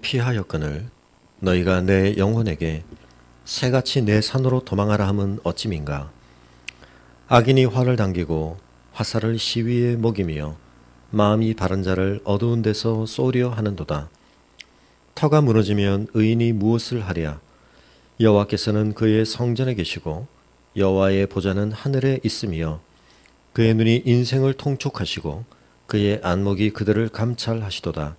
피하였거늘 너희가 내 영혼에게 새같이 내 산으로 도망하라 함은 어찌민가. 악인이 활을 당기고 화살을 시위에 먹이며 마음이 바른 자를 어두운 데서 쏘려 하는도다. 터가 무너지면 의인이 무엇을 하랴. 여호와께서는 그의 성전에 계시고 여호와의 보좌는 하늘에 있으며 그의 눈이 인생을 통촉하시고 그의 안목이 그들을 감찰하시도다.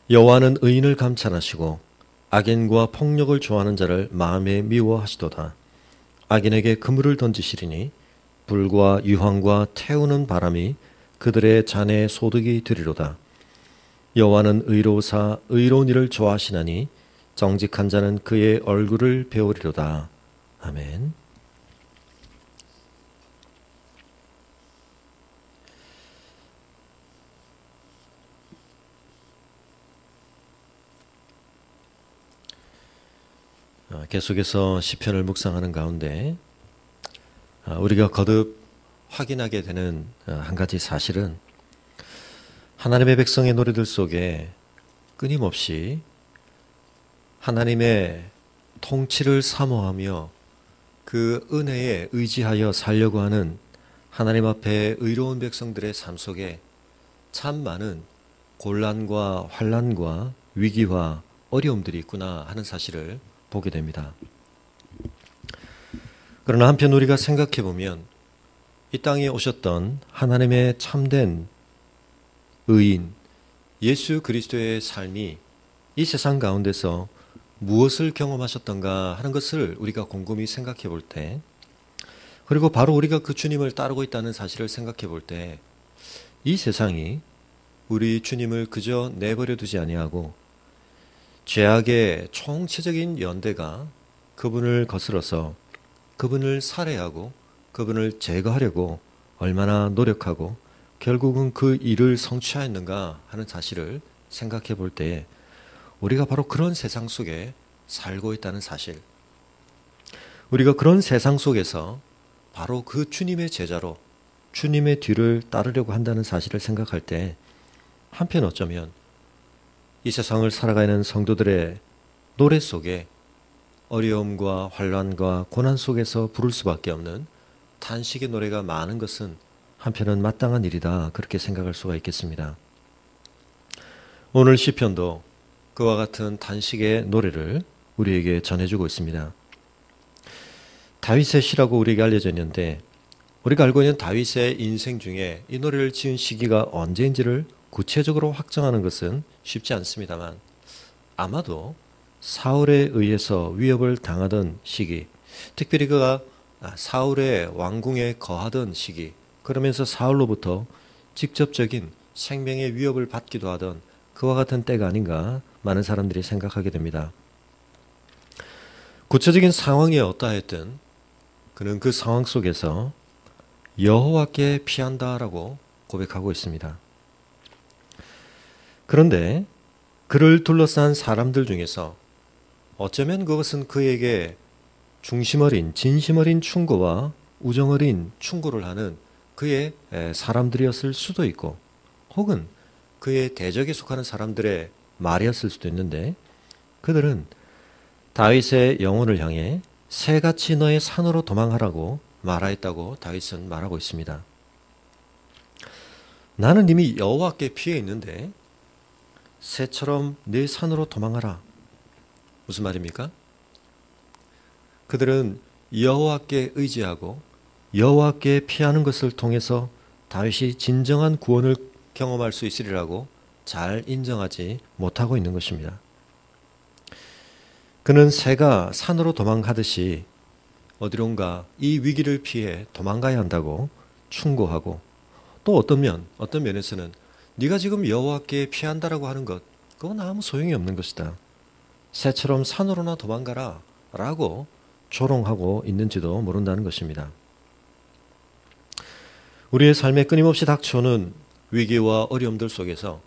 여호와는 의인을 감찰하시고 악인과 폭력을 좋아하는 자를 마음에 미워하시도다. 악인에게 그물을 던지시리니 불과 유황과 태우는 바람이 그들의 잔에 소득이 되리로다. 여호와는 의로우사 의로운 일을 좋아하시나니 정직한 자는 그의 얼굴을 배우리로다. 아멘. 계속해서 시편을 묵상하는 가운데 우리가 거듭 확인하게 되는 한 가지 사실은 하나님의 백성의 노래들 속에 끊임없이 하나님의 통치를 사모하며 그 은혜에 의지하여 살려고 하는 하나님 앞에 의로운 백성들의 삶 속에 참 많은 곤란과 환난과 위기와 어려움들이 있구나 하는 사실을 보게 됩니다. 그러나 한편 우리가 생각해 보면 이 땅에 오셨던 하나님의 참된 의인 예수 그리스도의 삶이 이 세상 가운데서 무엇을 경험하셨던가 하는 것을 우리가 곰곰이 생각해 볼 때, 그리고 바로 우리가 그 주님을 따르고 있다는 사실을 생각해 볼 때, 이 세상이 우리 주님을 그저 내버려 두지 아니하고 죄악의 총체적인 연대가 그분을 거스러서 그분을 살해하고 그분을 제거하려고 얼마나 노력하고 결국은 그 일을 성취하였는가 하는 사실을 생각해 볼 때 우리가 바로 그런 세상 속에 살고 있다는 사실, 우리가 그런 세상 속에서 바로 그 주님의 제자로 주님의 뒤를 따르려고 한다는 사실을 생각할 때 한편 어쩌면 이 세상을 살아가는 성도들의 노래 속에 어려움과 환난과 고난 속에서 부를 수밖에 없는 탄식의 노래가 많은 것은 한편은 마땅한 일이다, 그렇게 생각할 수가 있겠습니다. 오늘 시편도 그와 같은 탄식의 노래를 우리에게 전해주고 있습니다. 다윗의 시라고 우리에게 알려져 있는데 우리가 알고 있는 다윗의 인생 중에 이 노래를 지은 시기가 언제인지를 구체적으로 확정하는 것은 쉽지 않습니다만 아마도 사울에 의해서 위협을 당하던 시기, 특별히 그가 사울의 왕궁에 거하던 시기, 그러면서 사울로부터 직접적인 생명의 위협을 받기도 하던 그와 같은 때가 아닌가 많은 사람들이 생각하게 됩니다. 구체적인 상황이 어떠하였든 그는 그 상황 속에서 여호와께 피한다라고 고백하고 있습니다. 그런데 그를 둘러싼 사람들 중에서 어쩌면 그것은 그에게 중심 어린, 진심 어린 충고와 우정 어린 충고를 하는 그의 사람들이었을 수도 있고, 혹은 그의 대적에 속하는 사람들의 말이었을 수도 있는데, 그들은 다윗의 영혼을 향해 새같이 너의 산으로 도망하라고 말하였다고 다윗은 말하고 있습니다. 나는 이미 여호와께 피해 있는데 새처럼 내 산으로 도망하라. 무슨 말입니까? 그들은 여호와께 의지하고 여호와께 피하는 것을 통해서 다윗이 진정한 구원을 경험할 수 있으리라고 잘 인정하지 못하고 있는 것입니다. 그는 새가 산으로 도망가듯이 어디론가 이 위기를 피해 도망가야 한다고 충고하고, 또 어떤 면에서는 네가 지금 여호와께 피한다라고 하는 것, 그건 아무 소용이 없는 것이다. 새처럼 산으로나 도망가라 라고 조롱하고 있는지도 모른다는 것입니다. 우리의 삶에 끊임없이 닥쳐오는 위기와 어려움들 속에서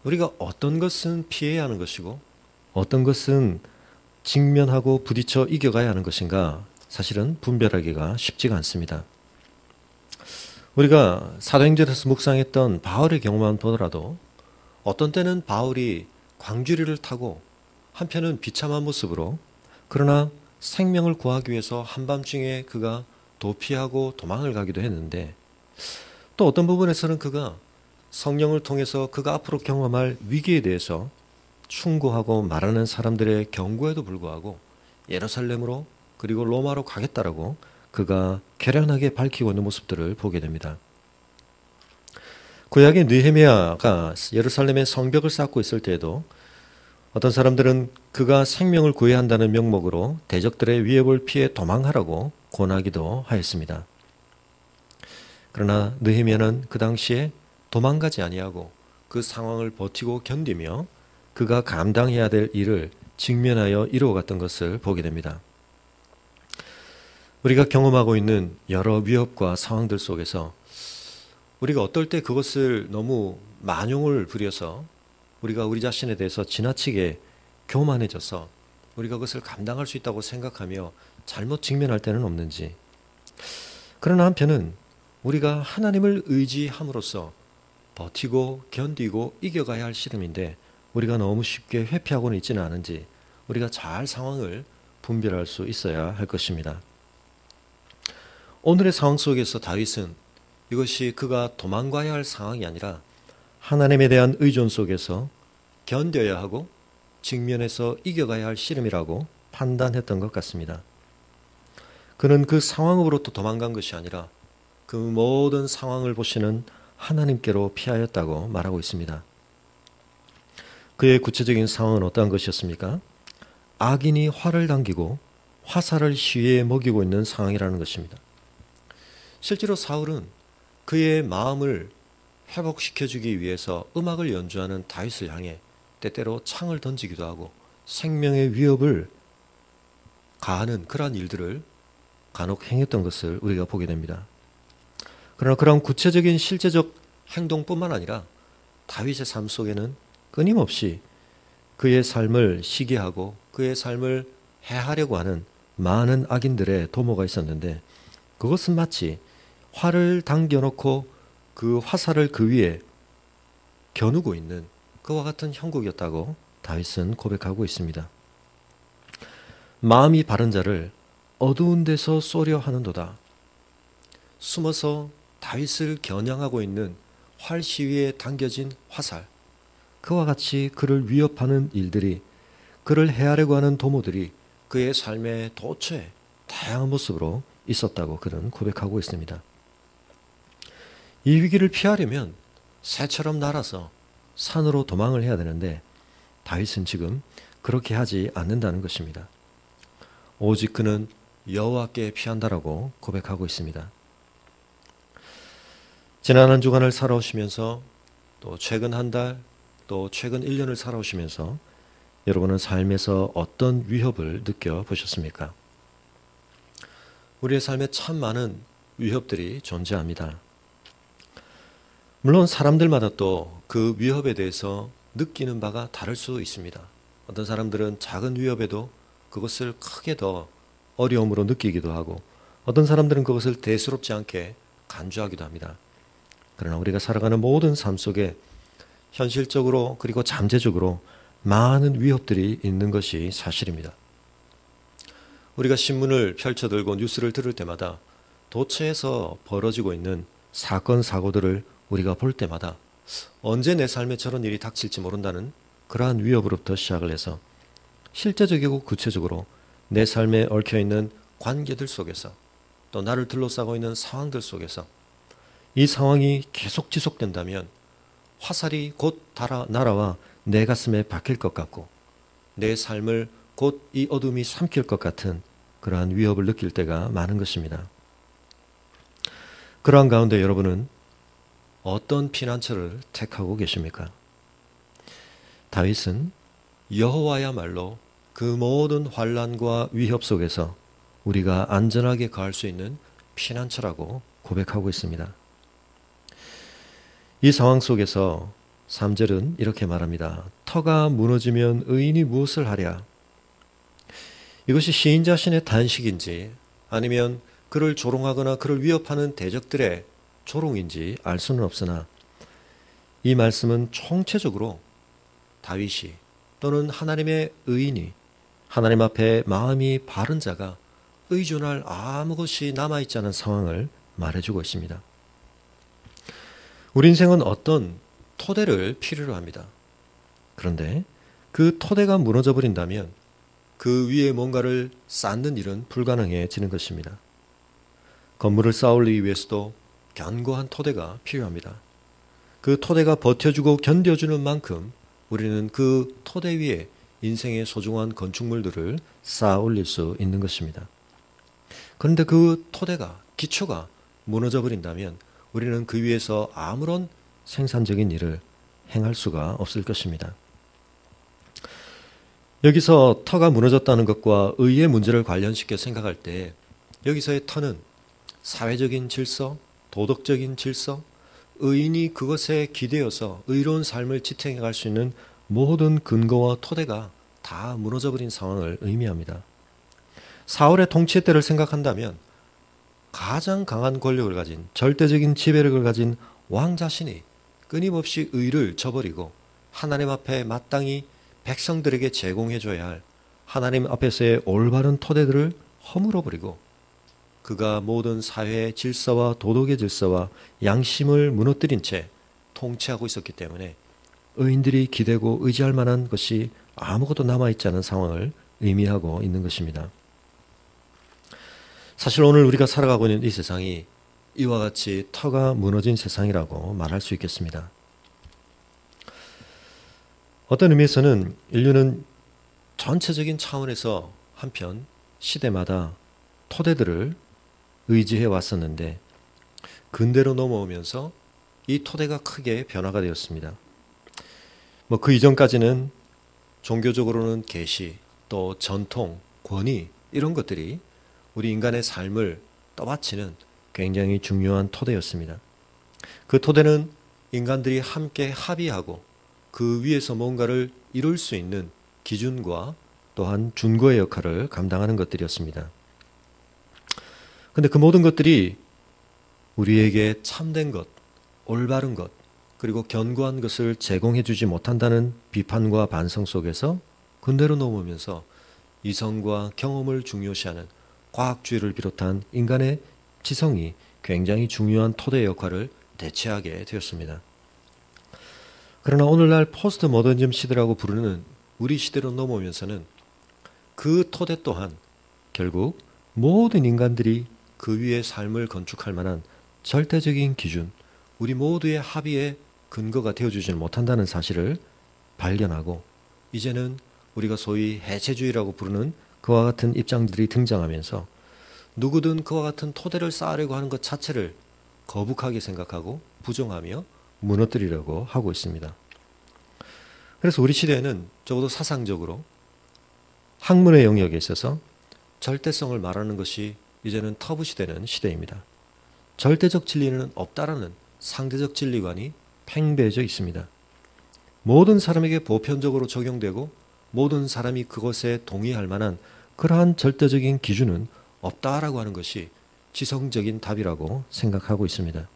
우리가 어떤 것은 피해야 하는 것이고 어떤 것은 직면하고 부딪혀 이겨가야 하는 것인가, 사실은 분별하기가 쉽지가 않습니다. 우리가 사도행전에서 묵상했던 바울의 경우만 보더라도 어떤 때는 바울이 광주리를 타고 한편은 비참한 모습으로 그러나 생명을 구하기 위해서 한밤중에 그가 도피하고 도망을 가기도 했는데 또 어떤 부분에서는 그가 성령을 통해서 그가 앞으로 경험할 위기에 대해서 충고하고 말하는 사람들의 경고에도 불구하고 예루살렘으로 그리고 로마로 가겠다라고 그가 결연하게 밝히고 있는 모습들을 보게 됩니다. 구약의 느헤미야가 예루살렘의 성벽을 쌓고 있을 때에도 어떤 사람들은 그가 생명을 구해야 한다는 명목으로 대적들의 위협을 피해 도망하라고 권하기도 하였습니다. 그러나 느헤미야는 그 당시에 도망가지 아니하고 그 상황을 버티고 견디며 그가 감당해야 될 일을 직면하여 이루어갔던 것을 보게 됩니다. 우리가 경험하고 있는 여러 위협과 상황들 속에서 우리가 어떨 때 그것을 너무 만용을 부려서 우리가 우리 자신에 대해서 지나치게 교만해져서 우리가 그것을 감당할 수 있다고 생각하며 잘못 직면할 때는 없는지. 그러나 한편은 우리가 하나님을 의지함으로써 버티고 견디고 이겨가야 할 씨름인데 우리가 너무 쉽게 회피하고는 있지는 않은지 우리가 잘 상황을 분별할 수 있어야 할 것입니다. 오늘의 상황 속에서 다윗은 이것이 그가 도망가야 할 상황이 아니라 하나님에 대한 의존 속에서 견뎌야 하고 직면해서 이겨가야 할 씨름이라고 판단했던 것 같습니다. 그는 그 상황으로부터 도망간 것이 아니라 그 모든 상황을 보시는 하나님께로 피하였다고 말하고 있습니다. 그의 구체적인 상황은 어떠한 것이었습니까? 악인이 활을 당기고 화살을 시위에 먹이고 있는 상황이라는 것입니다. 실제로 사울은 그의 마음을 회복시켜주기 위해서 음악을 연주하는 다윗을 향해 때때로 창을 던지기도 하고 생명의 위협을 가하는 그러한 일들을 간혹 행했던 것을 우리가 보게 됩니다. 그러나 그런 구체적인 실제적 행동뿐만 아니라 다윗의 삶 속에는 끊임없이 그의 삶을 시기하고 그의 삶을 해하려고 하는 많은 악인들의 도모가 있었는데 그것은 마치 활을 당겨놓고 그 화살을 그 위에 겨누고 있는 그와 같은 형국이었다고 다윗은 고백하고 있습니다. 마음이 바른 자를 어두운 데서 쏘려 하는도다. 숨어서 다윗을 겨냥하고 있는 활 시위에 당겨진 화살, 그와 같이 그를 위협하는 일들이, 그를 해하려고 하는 도모들이 그의 삶의 도처에 다양한 모습으로 있었다고 그는 고백하고 있습니다. 이 위기를 피하려면 새처럼 날아서 산으로 도망을 해야 되는데 다윗은 지금 그렇게 하지 않는다는 것입니다. 오직 그는 여호와께 피한다라고 고백하고 있습니다. 지난 한 주간을 살아오시면서 또 최근 한 달, 또 최근 1년을 살아오시면서 여러분은 삶에서 어떤 위협을 느껴보셨습니까? 우리의 삶에 참 많은 위협들이 존재합니다. 물론 사람들마다 또 그 위협에 대해서 느끼는 바가 다를 수 있습니다. 어떤 사람들은 작은 위협에도 그것을 크게 더 어려움으로 느끼기도 하고 어떤 사람들은 그것을 대수롭지 않게 간주하기도 합니다. 그러나 우리가 살아가는 모든 삶 속에 현실적으로 그리고 잠재적으로 많은 위협들이 있는 것이 사실입니다. 우리가 신문을 펼쳐들고 뉴스를 들을 때마다 도처에서 벌어지고 있는 사건, 사고들을 우리가 볼 때마다 언제 내 삶에 저런 일이 닥칠지 모른다는 그러한 위협으로부터 시작을 해서 실제적이고 구체적으로 내 삶에 얽혀있는 관계들 속에서 또 나를 둘러싸고 있는 상황들 속에서 이 상황이 계속 지속된다면 화살이 곧 날아와 내 가슴에 박힐 것 같고 내 삶을 곧 이 어둠이 삼킬 것 같은 그러한 위협을 느낄 때가 많은 것입니다. 그러한 가운데 여러분은 어떤 피난처를 택하고 계십니까? 다윗은 여호와야말로 그 모든 환난과 위협 속에서 우리가 안전하게 거할 수 있는 피난처라고 고백하고 있습니다. 이 상황 속에서 3절은 이렇게 말합니다. 터가 무너지면 의인이 무엇을 하랴? 이것이 시인 자신의 단식인지 아니면 그를 조롱하거나 그를 위협하는 대적들의 조롱인지 알 수는 없으나 이 말씀은 총체적으로 다윗이 또는 하나님의 의인이 하나님 앞에 마음이 바른 자가 의존할 아무 것이 남아있지 않은 상황을 말해주고 있습니다. 우리 인생은 어떤 토대를 필요로 합니다. 그런데 그 토대가 무너져 버린다면 그 위에 뭔가를 쌓는 일은 불가능해지는 것입니다. 건물을 쌓기 위해서도 견고한 토대가 필요합니다. 그 토대가 버텨주고 견뎌주는 만큼 우리는 그 토대 위에 인생의 소중한 건축물들을 쌓아 올릴 수 있는 것입니다. 그런데 그 토대가, 기초가 무너져 버린다면 우리는 그 위에서 아무런 생산적인 일을 행할 수가 없을 것입니다. 여기서 터가 무너졌다는 것과 의의 문제를 관련시켜 생각할 때 여기서의 터는 사회적인 질서, 도덕적인 질서, 의인이 그것에 기대어서 의로운 삶을 지탱해 갈 수 있는 모든 근거와 토대가 다 무너져버린 상황을 의미합니다. 사울의 통치 때를 생각한다면 가장 강한 권력을 가진 절대적인 지배력을 가진 왕 자신이 끊임없이 의를 저버리고 하나님 앞에 마땅히 백성들에게 제공해줘야 할 하나님 앞에서의 올바른 토대들을 허물어버리고 그가 모든 사회의 질서와 도덕의 질서와 양심을 무너뜨린 채 통치하고 있었기 때문에 의인들이 기대고 의지할 만한 것이 아무것도 남아있지 않은 상황을 의미하고 있는 것입니다. 사실 오늘 우리가 살아가고 있는 이 세상이 이와 같이 터가 무너진 세상이라고 말할 수 있겠습니다. 어떤 의미에서는 인류는 전체적인 차원에서 한편 시대마다 토대들을 의지해 왔었는데 근대로 넘어오면서 이 토대가 크게 변화가 되었습니다. 그 이전까지는 종교적으로는 계시, 또 전통, 권위 이런 것들이 우리 인간의 삶을 떠받치는 굉장히 중요한 토대였습니다. 그 토대는 인간들이 함께 합의하고 그 위에서 뭔가를 이룰 수 있는 기준과 또한 준거의 역할을 감당하는 것들이었습니다. 그런데 그 모든 것들이 우리에게 참된 것, 올바른 것, 그리고 견고한 것을 제공해 주지 못한다는 비판과 반성 속에서 근대로 넘어오면서 이성과 경험을 중요시하는 과학주의를 비롯한 인간의 지성이 굉장히 중요한 토대 역할을 대체하게 되었습니다. 그러나 오늘날 포스트 모더니즘 시대라고 부르는 우리 시대로 넘어오면서는 그 토대 또한 결국 모든 인간들이 그 위에 삶을 건축할 만한 절대적인 기준, 우리 모두의 합의의 근거가 되어주지는 못한다는 사실을 발견하고 이제는 우리가 소위 해체주의라고 부르는 그와 같은 입장들이 등장하면서 누구든 그와 같은 토대를 쌓으려고 하는 것 자체를 거북하게 생각하고 부정하며 무너뜨리려고 하고 있습니다. 그래서 우리 시대에는 적어도 사상적으로 학문의 영역에 있어서 절대성을 말하는 것이 이제는 터부시되는 시대입니다. 절대적 진리는 없다라는 상대적 진리관이 팽배해져 있습니다. 모든 사람에게 보편적으로 적용되고 모든 사람이 그것에 동의할 만한 그러한 절대적인 기준은 없다라고 하는 것이 지성적인 답이라고 생각하고 있습니다.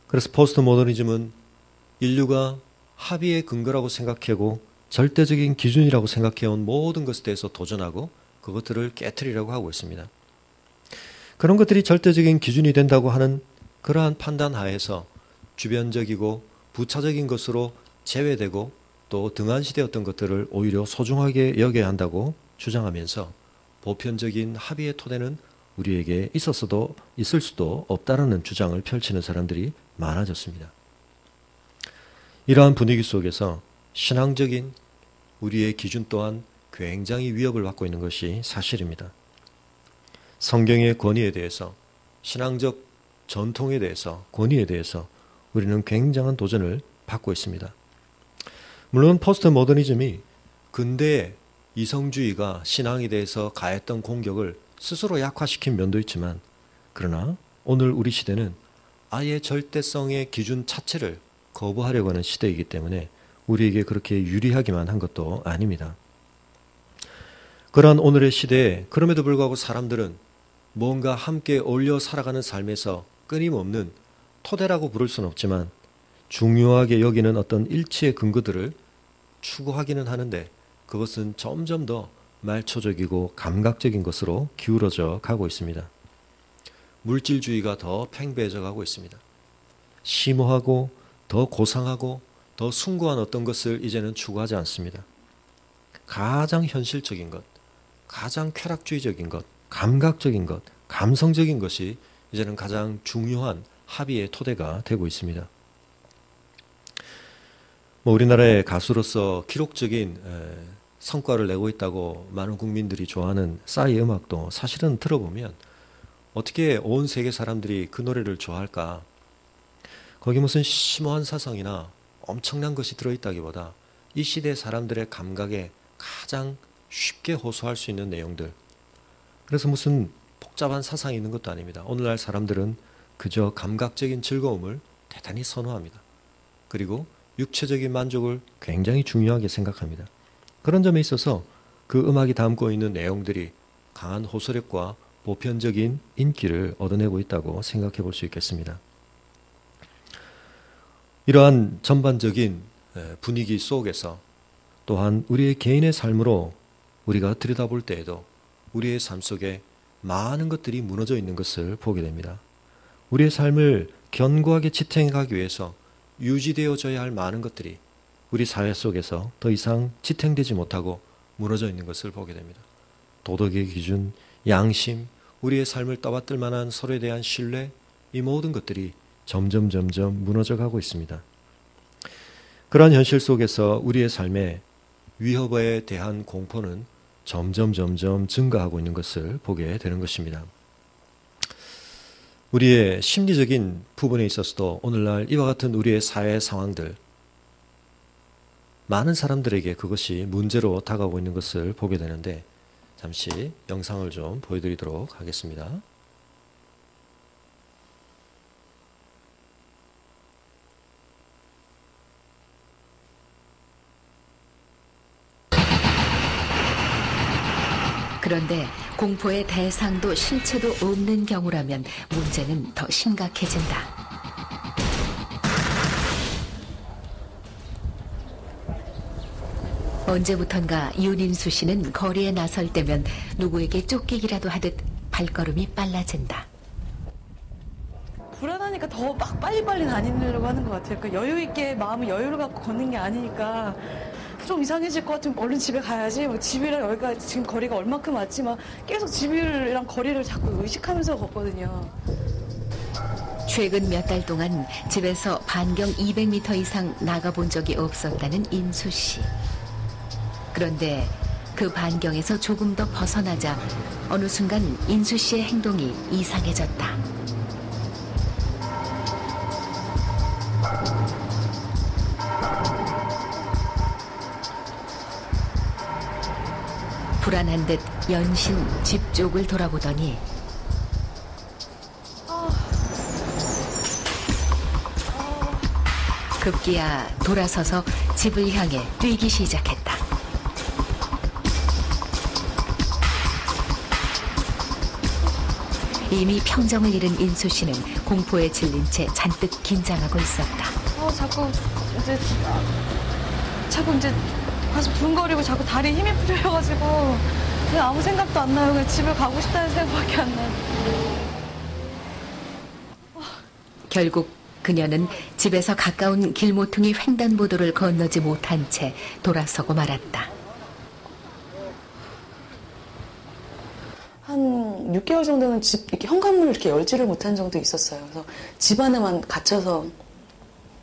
그래서 포스트 모더니즘은 인류가 합의의 근거라고 생각하고 절대적인 기준이라고 생각해온 모든 것에 대해서 도전하고 그것들을 깨트리려고 하고 있습니다. 그런 것들이 절대적인 기준이 된다고 하는 그러한 판단 하에서 주변적이고 부차적인 것으로 제외되고 또 등한시되었던 것들을 오히려 소중하게 여겨야 한다고 주장하면서 보편적인 합의의 토대는 우리에게 있었어도 있을 수도 없다라는 주장을 펼치는 사람들이 많아졌습니다. 이러한 분위기 속에서 신앙적인 우리의 기준 또한 굉장히 위협을 받고 있는 것이 사실입니다. 성경의 권위에 대해서, 신앙적 전통에 대해서, 권위에 대해서 우리는 굉장한 도전을 받고 있습니다. 물론 포스트 모더니즘이 근대의 이성주의가 신앙에 대해서 가했던 공격을 스스로 약화시킨 면도 있지만 그러나 오늘 우리 시대는 아예 절대성의 기준 자체를 거부하려고 하는 시대이기 때문에 우리에게 그렇게 유리하기만 한 것도 아닙니다. 그러한 오늘의 시대에 그럼에도 불구하고 사람들은 뭔가 함께 어울려 살아가는 삶에서 끊임없는 토대라고 부를 수는 없지만 중요하게 여기는 어떤 일치의 근거들을 추구하기는 하는데 그것은 점점 더 말초적이고 감각적인 것으로 기울어져 가고 있습니다. 물질주의가 더 팽배해져 가고 있습니다. 심오하고 더 고상하고 더 숭고한 어떤 것을 이제는 추구하지 않습니다. 가장 현실적인 것, 가장 쾌락주의적인 것, 감각적인 것, 감성적인 것이 이제는 가장 중요한 합의의 토대가 되고 있습니다. 우리나라의 가수로서 기록적인 성과를 내고 있다고 많은 국민들이 좋아하는 싸이의 음악도 사실은 들어보면 어떻게 온 세계 사람들이 그 노래를 좋아할까? 거기 무슨 심오한 사상이나 엄청난 것이 들어있다기보다 이 시대 사람들의 감각에 가장 쉽게 호소할 수 있는 내용들. 그래서 무슨 복잡한 사상이 있는 것도 아닙니다. 오늘날 사람들은 그저 감각적인 즐거움을 대단히 선호합니다. 그리고 육체적인 만족을 굉장히 중요하게 생각합니다. 그런 점에 있어서 그 음악이 담고 있는 내용들이 강한 호소력과 보편적인 인기를 얻어내고 있다고 생각해 볼 수 있겠습니다. 이러한 전반적인 분위기 속에서 또한 우리의 개인의 삶으로 우리가 들여다볼 때에도 우리의 삶 속에 많은 것들이 무너져 있는 것을 보게 됩니다. 우리의 삶을 견고하게 지탱해 가기 위해서 유지되어져야 할 많은 것들이 우리 사회 속에서 더 이상 지탱되지 못하고 무너져 있는 것을 보게 됩니다. 도덕의 기준, 양심, 우리의 삶을 떠받들 만한 서로에 대한 신뢰, 이 모든 것들이 점점 무너져 가고 있습니다. 그러한 현실 속에서 우리의 삶에 위협에 대한 공포는 점점 증가하고 있는 것을 보게 되는 것입니다. 우리의 심리적인 부분에 있어서도 오늘날 이와 같은 우리의 사회 상황들, 많은 사람들에게 그것이 문제로 다가오고 있는 것을 보게 되는데 잠시 영상을 좀 보여드리도록 하겠습니다. 그런데 공포의 대상도 실체도 없는 경우라면 문제는 더 심각해진다. 언제부턴가 윤인수 씨는 거리에 나설 때면 누구에게 쫓기기라도 하듯 발걸음이 빨라진다. 불안하니까 더 막 빨리빨리 다니려고 하는 것 같아요. 그러니까 여유 있게 마음을 여유를 갖고 걷는 게 아니니까 좀 이상해질 것 같으면 얼른 집에 가야지. 뭐 집이랑 여기가 지금 거리가 얼마큼 왔지 막 계속 집이랑 거리를 자꾸 의식하면서 걷거든요. 최근 몇 달 동안 집에서 반경 200m 이상 나가본 적이 없었다는 인수 씨. 그런데 그 반경에서 조금 더 벗어나자 어느 순간 인수 씨의 행동이 이상해졌다. 불안한 듯 연신 집 쪽을 돌아보더니 급기야 돌아서서 집을 향해 뛰기 시작했다. 이미 평정을 잃은 인수 씨는 공포에 질린 채 잔뜩 긴장하고 있었다. 자꾸 이제 가서 둥거리고 자꾸 다리에 힘이 풀려가지고 그냥 아무 생각도 안 나요. 그냥 집에 가고 싶다는 생각밖에 안 나요. 결국 그녀는 집에서 가까운 길모퉁이 횡단보도를 건너지 못한 채 돌아서고 말았다. 한 6개월 정도는 집 이렇게 현관문을 이렇게 열지를 못한 정도 있었어요. 그래서 집 안에만 갇혀서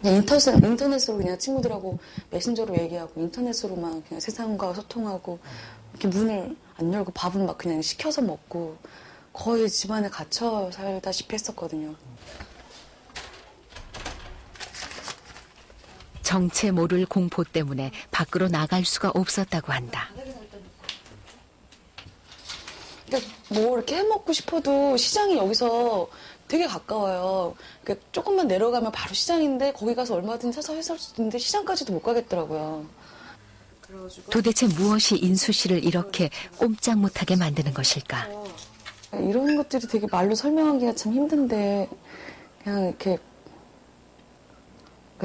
그냥 인터넷으로 그냥 친구들하고 메신저로 얘기하고 인터넷으로만 그냥 세상과 소통하고 이렇게 문을 안 열고 밥은 막 그냥 시켜서 먹고 거의 집 안에 갇혀 살다시피 했었거든요. 정체 모를 공포 때문에 밖으로 나갈 수가 없었다고 한다. 그러니까 뭐 이렇게 해먹고 싶어도 시장이 여기서 되게 가까워요. 그러니까 조금만 내려가면 바로 시장인데 거기 가서 얼마든지 사서 해서 할 수 있는데 시장까지도 못 가겠더라고요. 도대체 무엇이 인수 씨를 이렇게 꼼짝 못하게 만드는 것일까? 이런 것들이 되게 말로 설명하기가 참 힘든데 그냥 이렇게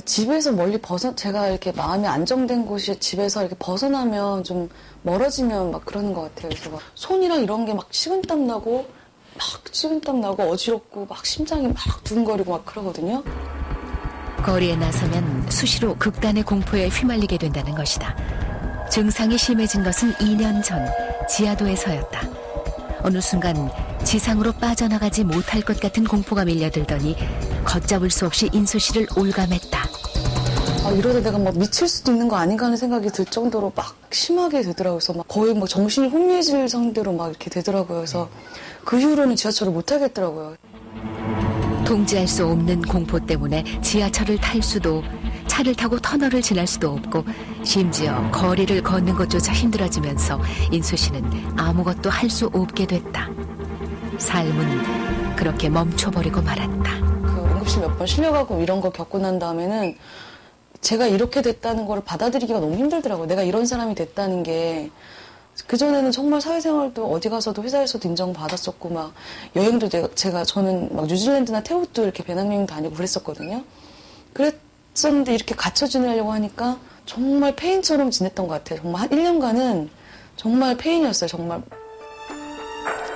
집에서 멀리 제가 이렇게 마음이 안정된 곳이 집에서 이렇게 벗어나면 좀 멀어지면 막 그러는 것 같아요. 그래서 막 손이랑 이런 게 막 식은땀 나고 어지럽고 막 심장이 막 두근거리고 막 그러거든요. 거리에 나서면 수시로 극단의 공포에 휘말리게 된다는 것이다. 증상이 심해진 것은 2년 전 지하도에서였다. 어느 순간 지상으로 빠져나가지 못할 것 같은 공포가 밀려들더니 걷잡을 수 없이 인수 씨를 올감했다. 이러다 내가 막 미칠 수도 있는 거 아닌가 하는 생각이 들 정도로 막 심하게 되더라고요. 그래서 막 거의 뭐 정신이 혼미해질 상태로 막 이렇게 되더라고요. 그래서 그 이후로는 지하철을 못 타겠더라고요. 통제할 수 없는 공포 때문에 지하철을 탈 수도, 차를 타고 터널을 지날 수도 없고 심지어 거리를 걷는 것조차 힘들어지면서 인수 씨는 아무것도 할 수 없게 됐다. 삶은 그렇게 멈춰버리고 말았다. 응급실 몇 번 실려가고 이런 거 겪고 난 다음에는 제가 이렇게 됐다는 걸 받아들이기가 너무 힘들더라고요. 내가 이런 사람이 됐다는 게. 그전에는 정말 사회생활도 어디 가서도 회사에서도 인정받았었고 막 여행도 저는 막 뉴질랜드나 태국도 이렇게 배낭여행 다니고 그랬었거든요. 그랬었는데 이렇게 갇혀 지내려고 하니까 정말 폐인처럼 지냈던 것 같아요. 정말 한 1년간은 정말 폐인이었어요. 정말.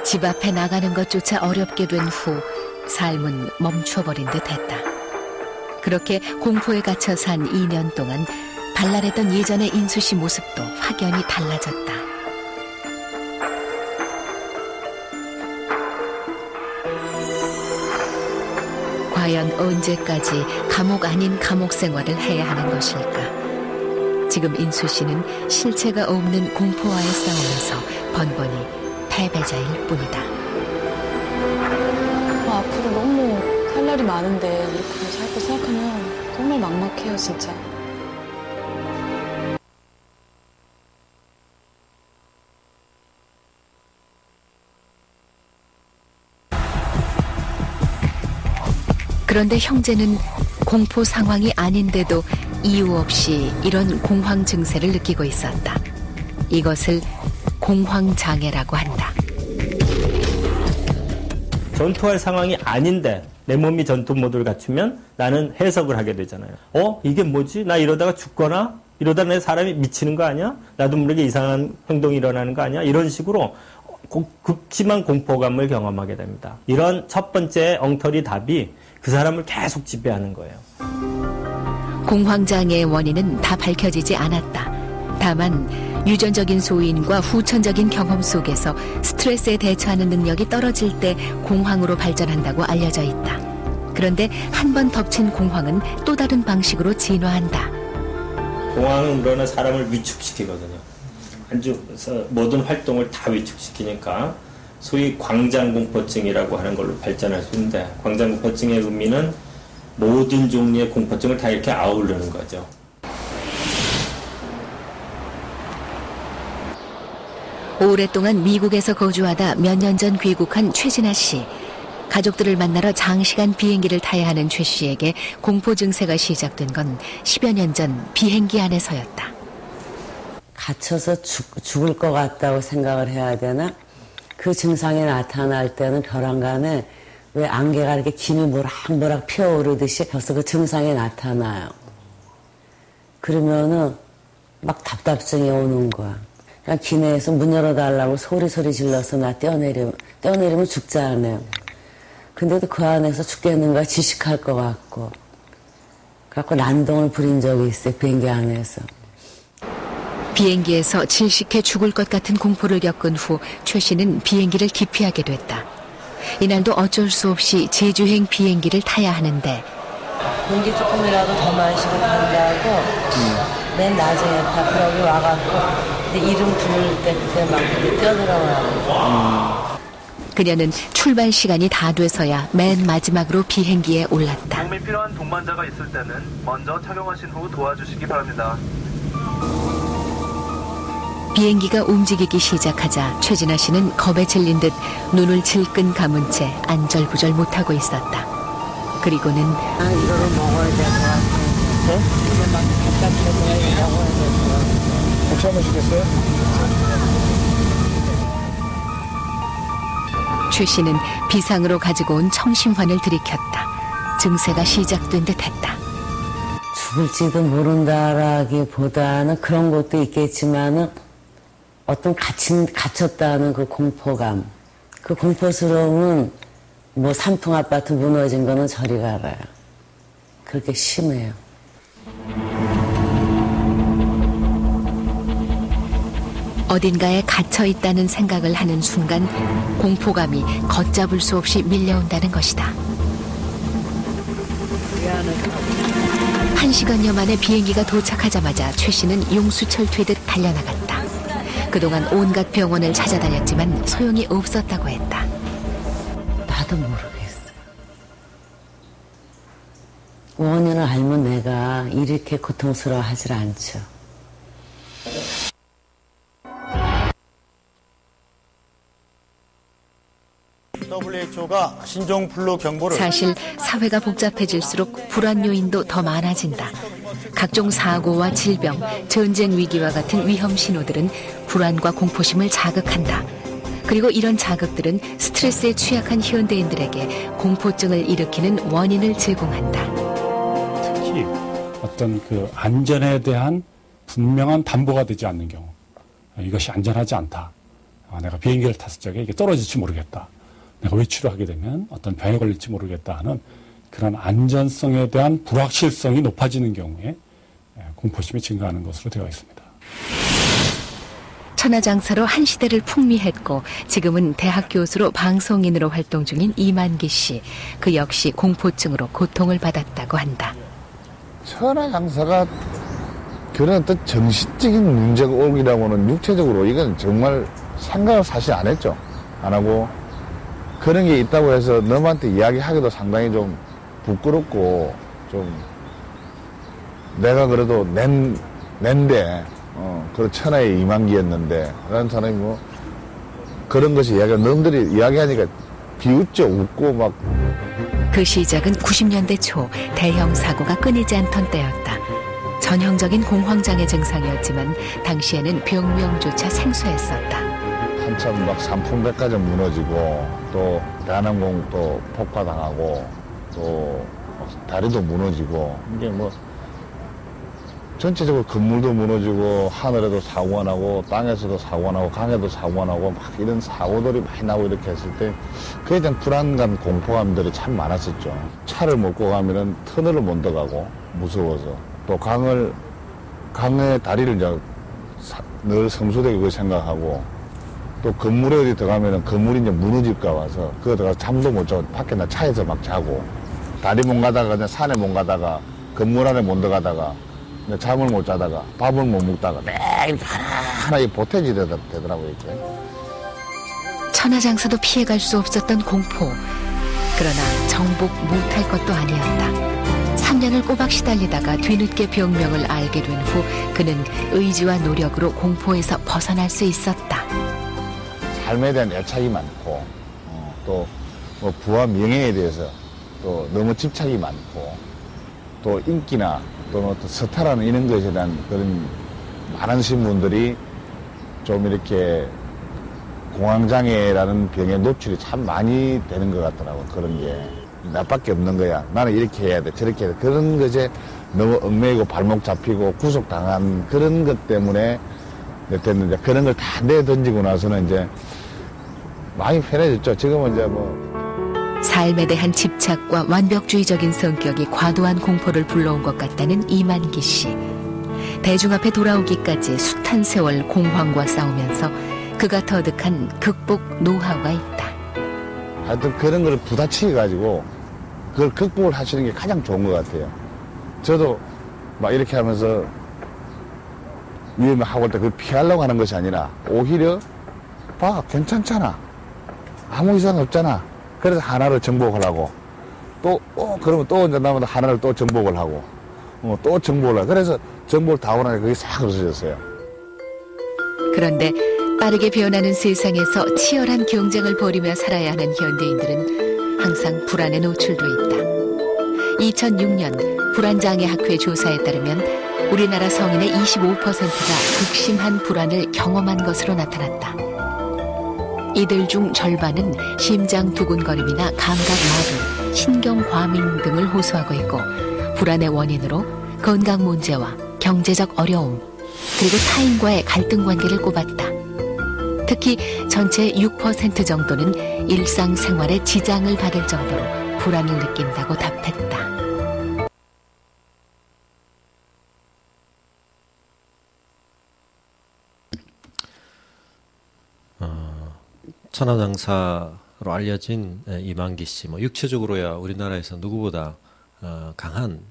집 앞에 나가는 것조차 어렵게 된 후 삶은 멈춰버린 듯 했다. 그렇게 공포에 갇혀 산 2년 동안 발랄했던 예전의 인수 씨 모습도 확연히 달라졌다. 과연 언제까지 감옥 아닌 감옥 생활을 해야 하는 것일까? 지금 인수 씨는 실체가 없는 공포와의 싸움에서 번번이 패배자일 뿐이다. 앞으로 너무 할 날이 많은데 이렇게 살 거 생각하면 정말 막막해요, 진짜. 그런데 형제는 공포 상황이 아닌데도 이유 없이 이런 공황 증세를 느끼고 있었다. 이것을 공황장애라고 한다. 전투할 상황이 아닌데 내 몸이 전투 모드를 갖추면 나는 해석을 하게 되잖아요. 이게 뭐지? 나 이러다가 죽거나? 이러다 내 사람이 미치는 거 아니야? 나도 모르게 이상한 행동이 일어나는 거 아니야? 이런 식으로 극심한 공포감을 경험하게 됩니다. 이런 첫 번째 엉터리 답이 그 사람을 계속 지배하는 거예요. 공황장애의 원인은 다 밝혀지지 않았다. 다만 유전적인 소인과 후천적인 경험 속에서 스트레스에 대처하는 능력이 떨어질 때 공황으로 발전한다고 알려져 있다. 그런데 한 번 덮친 공황은 또 다른 방식으로 진화한다. 공황은 그러나 사람을 위축시키거든요. 아주 모든 활동을 다 위축시키니까 소위 광장공포증이라고 하는 걸로 발전할 수 있는데, 광장공포증의 의미는 모든 종류의 공포증을 다 이렇게 아우르는 거죠. 오랫동안 미국에서 거주하다 몇 년 전 귀국한 최진아 씨. 가족들을 만나러 장시간 비행기를 타야 하는 최 씨에게 공포 증세가 시작된 건 10여 년 전 비행기 안에서였다. 갇혀서 죽을 것 같다고 생각을 해야 되나? 그 증상이 나타날 때는 벼랑간에 왜 안개가 이렇게 김이 모락모락 피어오르듯이 벌써 그 증상이 나타나요. 그러면은 막 답답증이 오는 거야. 그냥 기내에서 문 열어달라고 소리 질러서 나 떼어내리면 죽잖아요. 근데도 그 안에서 죽겠는가 지식할 것 같고. 그래갖고 난동을 부린 적이 있어요, 비행기 안에서. 비행기에서 질식해 죽을 것 같은 공포를 겪은 후 최 씨는 비행기를 기피하게 됐다. 이날도 어쩔 수 없이 제주행 비행기를 타야 하는데 공기 조금이라도 더 마시고 간다고 맨 나중에 다 그러고 와갖고 근데 이름 부를 때 그때 막 뛰어들어가고 그녀는 출발 시간이 다 돼서야 맨 마지막으로 비행기에 올랐다. 도움이 필요한 동반자가 있을 때는 먼저 착용하신 후 도와주시기 바랍니다. 비행기가 움직이기 시작하자 최진아 씨는 겁에 질린 듯 눈을 질끈 감은 채 안절부절 못하고 있었다. 그리고는 이거를 먹어야 될 것 같아. 네? 이제 막 바깥에 먹으려고 해야 될 것 같아. 혹시 한번 시겠어요? 최 씨는 비상으로 가지고 온 청심환을 들이켰다. 증세가 시작된 듯 했다. 죽을지도 모른다라기보다는 그런 것도 있겠지만은 어떤 갇혔다는 그 공포감, 그 공포스러움은 뭐 삼풍 아파트 무너진 거는 저리 가라요. 그렇게 심해요. 어딘가에 갇혀 있다는 생각을 하는 순간 공포감이 걷잡을 수 없이 밀려온다는 것이다. 1시간여 만에 비행기가 도착하자마자 최 씨는 용수철퇴듯 달려나갔다. 그동안 온갖 병원을 찾아다녔지만 소용이 없었다고 했다. 나도 모르겠어요. 원인을 알면 내가 이렇게 고통스러워하질 않죠. WHO가 신종플루 경보를 사실 사회가 복잡해질수록 불안 요인도 더 많아진다. 각종 사고와 질병, 전쟁 위기와 같은 위험 신호들은 불안과 공포심을 자극한다. 그리고 이런 자극들은 스트레스에 취약한 현대인들에게 공포증을 일으키는 원인을 제공한다. 특히 어떤 그 안전에 대한 분명한 담보가 되지 않는 경우, 이것이 안전하지 않다. 내가 비행기를 탔을 적에 이게 떨어질지 모르겠다. 내가 외출을 하게 되면 어떤 병에 걸릴지 모르겠다 하는 그런 안전성에 대한 불확실성이 높아지는 경우에 공포심이 증가하는 것으로 되어 있습니다. 천하장사로 한 시대를 풍미했고 지금은 대학 교수로 방송인으로 활동 중인 이만기 씨. 그 역시 공포증으로 고통을 받았다고 한다. 천하장사가 그런 어떤 정신적인 문제가 오기라고는 육체적으로 이건 정말 생각을 사실 안 했죠. 안 하고 그런 게 있다고 해서 너한테 이야기하기도 상당히 좀 부끄럽고 좀 내가 그래도 낸데 그런 천하의 이만기였는데 라는 사람이 뭐 그런 것이 놈들이 이야기하니까 비웃죠. 웃고 막. 그 시작은 90년대 초 대형 사고가 끊이지 않던 때였다. 전형적인 공황장애 증상이었지만 당시에는 병명조차 생소했었다. 한참 막 삼풍백화점 무너지고 또 대한항공 또 폭파당하고 또 다리도 무너지고 이게 뭐 전체적으로 건물도 무너지고 하늘에도 사고가 나고 땅에서도 사고가 나고 강에도 사고가 나고 막 이런 사고들이 많이 나고 이렇게 했을 때 그에 대한 불안감 공포감들이 참 많았었죠. 차를 몰고 가면은 터널을 못 들어가고 무서워서 또 강의 다리를 이제 늘 성수되게 생각하고 또 건물에 어디 들어가면은 건물이 이제 무너질까 봐서 그거 들어가서 잠도 못 자고 밖에 나 차에서 막 자고 다리 못 가다가 그냥 산에 못 가다가 건물 안에 못 들어가다가 잠을 못 자다가 밥을 못 먹다가 매 이렇게 하나하나 보태지 되더라고요. 이렇게. 천하장사도 피해갈 수 없었던 공포. 그러나 정복 못할 것도 아니었다. 3년을 꼬박 시달리다가 뒤늦게 병명을 알게 된 후 그는 의지와 노력으로 공포에서 벗어날 수 있었다. 삶에 대한 애착이 많고 또 뭐 부와 명예에 대해서 또 너무 집착이 많고 또 인기나 또는 어떤 스타라는 이런 것에 대한 그런 많은 신분들이 좀 이렇게 공황장애라는 병에 노출이 참 많이 되는 것 같더라고. 그런 게 나밖에 없는 거야. 나는 이렇게 해야 돼 저렇게 해야 돼. 그런 것에 너무 얽매이고 발목 잡히고 구속당한 그런 것 때문에 됐는데 그런 걸 다 내던지고 나서는 이제 많이 편해졌죠. 지금은 이제 뭐 삶에 대한 집착과 완벽주의적인 성격이 과도한 공포를 불러온 것 같다는 이만기 씨. 대중 앞에 돌아오기까지 숱한 세월 공황과 싸우면서 그가 터득한 극복 노하우가 있다. 하여튼 그런 걸 부딪히게 가지고 그걸 극복을 하시는 게 가장 좋은 것 같아요. 저도 막 이렇게 하면서 위험하고 할 때 그걸 피하려고 하는 것이 아니라 오히려 봐 괜찮잖아. 아무 이상 없잖아. 그래서 하나를 정복하려고 그러면 또 이제 나보다 하나를 또 정복을 하고 또 정복을 하고 그래서 정복을 다 하고 나니까 그게 싹 없어졌어요. 그런데 빠르게 변하는 세상에서 치열한 경쟁을 벌이며 살아야 하는 현대인들은 항상 불안에 노출돼 있다. 2006년 불안장애학회 조사에 따르면 우리나라 성인의 25%가 극심한 불안을 경험한 것으로 나타났다. 이들 중 절반은 심장 두근거림이나 감각마비, 신경과민 등을 호소하고 있고 불안의 원인으로 건강 문제와 경제적 어려움, 그리고 타인과의 갈등 관계를 꼽았다. 특히 전체의 6% 정도는 일상생활에 지장을 받을 정도로 불안을 느낀다고 답했다. 천하장사로 알려진 이만기 씨, 육체적으로야 우리나라에서 누구보다 강한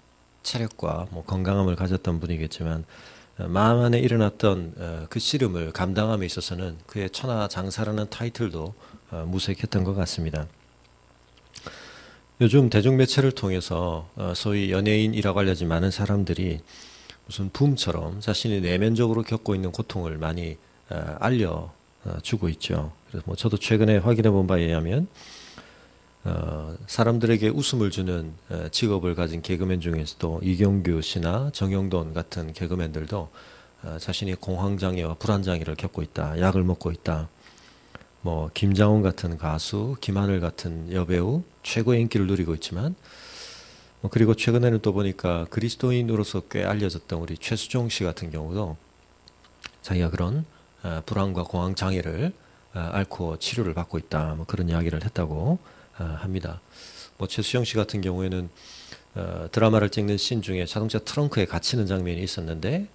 체력과 건강함을 가졌던 분이겠지만 마음 안에 일어났던 그 씨름을 감당함에 있어서는 그의 천하장사라는 타이틀도 무색했던 것 같습니다. 요즘 대중매체를 통해서 소위 연예인이라고 알려진 많은 사람들이 무슨 붐처럼 자신이 내면적으로 겪고 있는 고통을 많이 알려주고 있죠. 그래서 저도 최근에 확인해 본 바에 의하면 사람들에게 웃음을 주는 직업을 가진 개그맨 중에서도 이경규 씨나 정영돈 같은 개그맨들도 자신이 공황장애와 불안장애를 겪고 있다, 약을 먹고 있다. 김장훈 같은 가수, 김하늘 같은 여배우 최고의 인기를 누리고 있지만, 그리고 최근에는 또 보니까 그리스도인으로서 꽤 알려졌던 우리 최수종 씨 같은 경우도 자기가 그런 불안과 공황장애를 앓고 치료를 받고 있다, 그런 이야기를 했다고 합니다. 최수영 씨 같은 경우에는 드라마를 찍는 씬 중에 자동차 트렁크에 갇히는 장면이 있었는데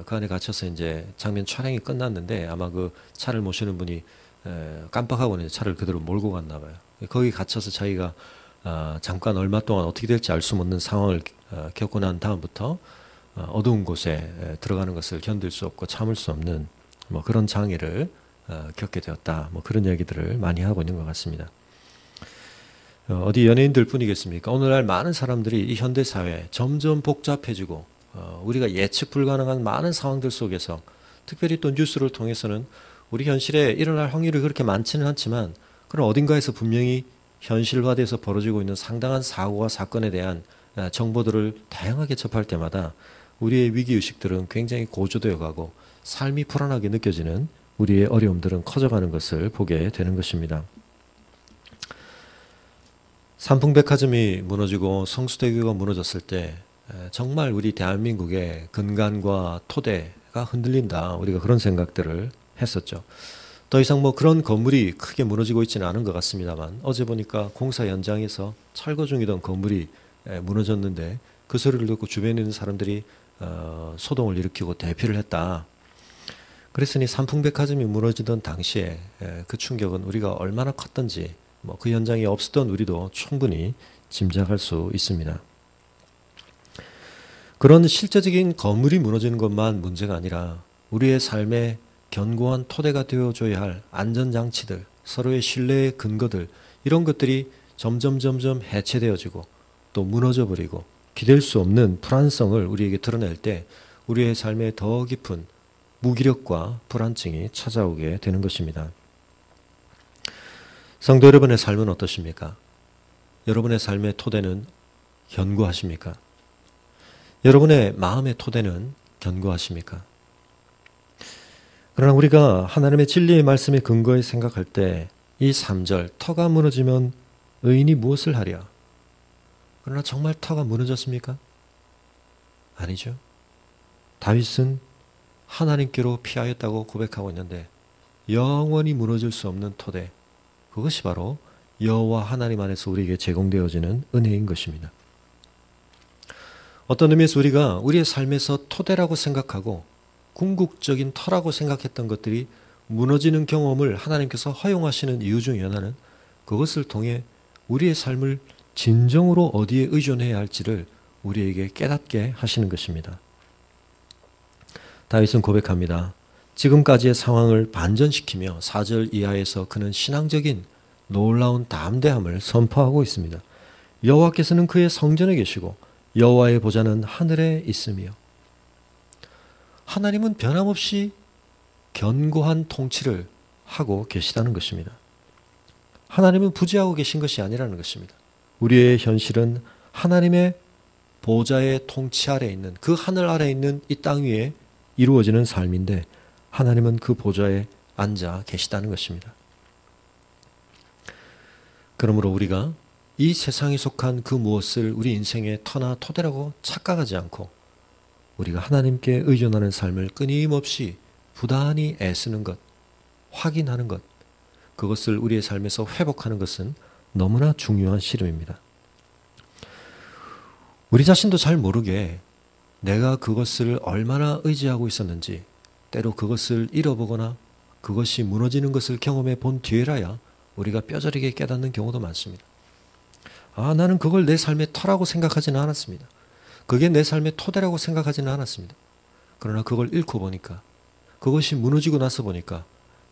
그 안에 갇혀서 이제 장면 촬영이 끝났는데 아마 그 차를 모시는 분이 깜빡하고 차를 그대로 몰고 갔나 봐요. 거기 갇혀서 자기가 잠깐 얼마 동안 어떻게 될지 알 수 없는 상황을 겪고 난 다음부터 어두운 곳에 들어가는 것을 견딜 수 없고 참을 수 없는 그런 장애를 겪게 되었다. 그런 얘기들을 많이 하고 있는 것 같습니다. 어디 연예인들 뿐이겠습니까? 오늘날 많은 사람들이 이 현대사회 점점 복잡해지고 우리가 예측 불가능한 많은 상황들 속에서 특별히 또 뉴스를 통해서는 우리 현실에 일어날 확률이 그렇게 많지는 않지만 그런 어딘가에서 분명히 현실화돼서 벌어지고 있는 상당한 사고와 사건에 대한 정보들을 다양하게 접할 때마다 우리의 위기의식들은 굉장히 고조되어 가고 삶이 불안하게 느껴지는 우리의 어려움들은 커져가는 것을 보게 되는 것입니다. 삼풍백화점이 무너지고 성수대교가 무너졌을 때 정말 우리 대한민국의 근간과 토대가 흔들린다. 우리가 그런 생각들을 했었죠. 더 이상 그런 건물이 크게 무너지고 있지는 않은 것 같습니다만 어제 보니까 공사 현장에서 철거 중이던 건물이 무너졌는데 그 소리를 듣고 주변에 있는 사람들이 소동을 일으키고 대피를 했다. 그랬으니 삼풍백화점이 무너지던 당시에 그 충격은 우리가 얼마나 컸던지 그 현장에 없었던 우리도 충분히 짐작할 수 있습니다. 그런 실제적인 건물이 무너지는 것만 문제가 아니라 우리의 삶에 견고한 토대가 되어줘야 할 안전장치들, 서로의 신뢰의 근거들, 이런 것들이 점점 해체되어지고 또 무너져버리고 기댈 수 없는 불안성을 우리에게 드러낼 때 우리의 삶에 더 깊은 무기력과 불안증이 찾아오게 되는 것입니다. 성도 여러분의 삶은 어떠십니까? 여러분의 삶의 토대는 견고하십니까? 여러분의 마음의 토대는 견고하십니까? 그러나 우리가 하나님의 진리의 말씀의 근거에 생각할 때 이 3절, 터가 무너지면 의인이 무엇을 하랴? 그러나 정말 터가 무너졌습니까? 아니죠. 다윗은 하나님께로 피하였다고 고백하고 있는데 영원히 무너질 수 없는 토대, 그것이 바로 여호와 하나님 안에서 우리에게 제공되어지는 은혜인 것입니다. 어떤 의미에서 우리가 우리의 삶에서 토대라고 생각하고 궁극적인 터라고 생각했던 것들이 무너지는 경험을 하나님께서 허용하시는 이유 중에 하나는 그것을 통해 우리의 삶을 진정으로 어디에 의존해야 할지를 우리에게 깨닫게 하시는 것입니다. 다윗은 고백합니다. 지금까지의 상황을 반전시키며 4절 이하에서 그는 신앙적인 놀라운 담대함을 선포하고 있습니다. 여호와께서는 그의 성전에 계시고 여호와의 보좌는 하늘에 있으며, 하나님은 변함없이 견고한 통치를 하고 계시다는 것입니다. 하나님은 부재하고 계신 것이 아니라는 것입니다. 우리의 현실은 하나님의 보좌의 통치 아래에 있는, 그 하늘 아래에 있는 이 땅 위에 이루어지는 삶인데 하나님은 그 보좌에 앉아 계시다는 것입니다. 그러므로 우리가 이 세상에 속한 그 무엇을 우리 인생의 터나 토대라고 착각하지 않고 우리가 하나님께 의존하는 삶을 끊임없이 부단히 애쓰는 것, 확인하는 것, 그것을 우리의 삶에서 회복하는 것은 너무나 중요한 씨름입니다. 우리 자신도 잘 모르게 내가 그것을 얼마나 의지하고 있었는지, 때로 그것을 잃어보거나 그것이 무너지는 것을 경험해 본 뒤에라야 우리가 뼈저리게 깨닫는 경우도 많습니다. 나는 그걸 내 삶의 터라고 생각하지는 않았습니다. 그게 내 삶의 토대라고 생각하지는 않았습니다. 그러나 그걸 잃고 보니까, 그것이 무너지고 나서 보니까